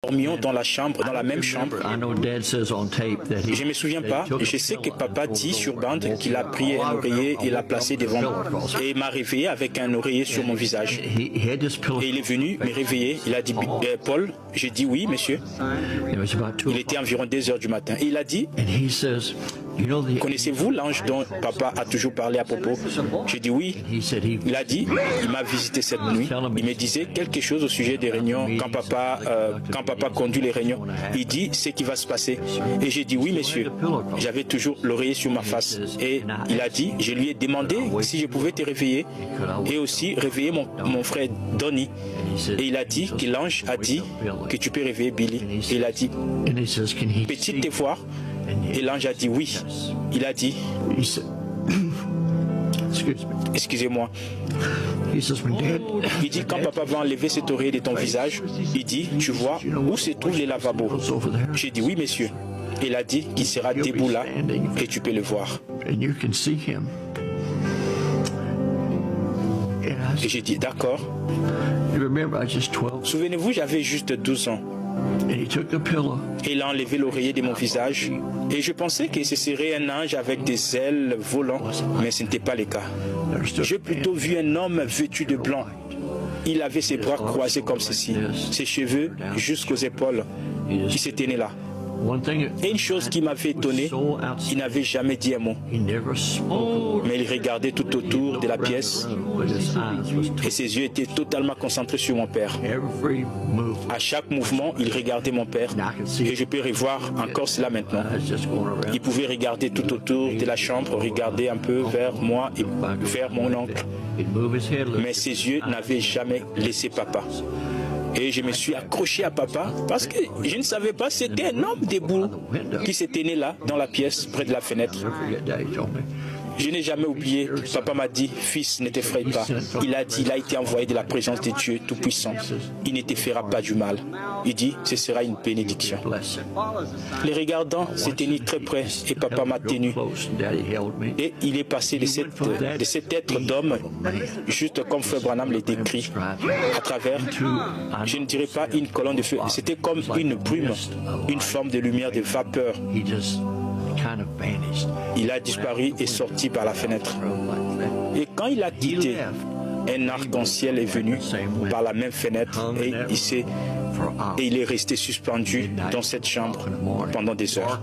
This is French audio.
dormions dans la chambre, dans la même chambre. Je ne me souviens pas, je sais que papa dit sur bande qu'il a pris un oreiller et l'a placé devant moi. Et il m'a réveillé avec un oreiller sur mon visage. Et il est venu me réveiller, il a dit « Paul ?» J'ai dit « Oui, monsieur ». Il était environ 2 heures du matin. Et il a dit « Connaissez-vous l'ange dont papa a toujours parlé à propos ?» J'ai dit « Oui ». Il a dit « Il m'a visité cette nuit. Il me disait quelque chose au sujet des réunions quand papa conduit les réunions. Il dit ce qui va se passer. » Et j'ai dit « Oui, monsieur ». J'avais toujours l'oreiller sur ma face. Et il a dit, je lui ai demandé si je pouvais te réveiller et aussi réveiller mon frère Donny. Et il a dit que l'ange a dit que tu peux réveiller Billy. Et il a dit, peux-tu te voir? Et l'ange a dit oui. Il a dit, excusez-moi. Il dit, quand papa va enlever cet oreiller de ton visage, il dit, tu vois où se trouvent les lavabos? J'ai dit oui, monsieur. Il a dit qu'il sera debout là et tu peux le voir. Et j'ai dit d'accord. Souvenez-vous, j'avais juste 12 ans. Et il a enlevé l'oreiller de mon visage. Et je pensais que ce serait un ange avec des ailes volant, mais ce n'était pas le cas. J'ai plutôt vu un homme vêtu de blanc. Il avait ses bras croisés comme ceci, ses cheveux jusqu'aux épaules, qui se tenaient là. Et une chose qui m'avait étonné, il n'avait jamais dit un mot. Mais il regardait tout autour de la pièce et ses yeux étaient totalement concentrés sur mon père. À chaque mouvement, il regardait mon père et je peux revoir encore cela maintenant. Il pouvait regarder tout autour de la chambre, regarder un peu vers moi et vers mon oncle. Mais ses yeux n'avaient jamais laissé papa. Et je me suis accroché à papa parce que je ne savais pas, c'était un homme debout qui se tenait là, dans la pièce, près de la fenêtre. Je n'ai jamais oublié, papa m'a dit, fils, ne t'effraie pas. Il a dit, il a été envoyé de la présence de Dieu Tout-Puissant. Il ne te fera pas du mal. Il dit, ce sera une bénédiction. Les regardants se tenaient très près et papa m'a tenu. Et il est passé de cet être d'homme, juste comme Frère Branham l'a décrit, à travers, je ne dirais pas une colonne de feu, c'était comme une brume, une forme de lumière, de vapeur. Il a disparu et sorti par la fenêtre. Et quand il a quitté, un arc-en-ciel est venu par la même fenêtre et il est resté suspendu dans cette chambre pendant des heures.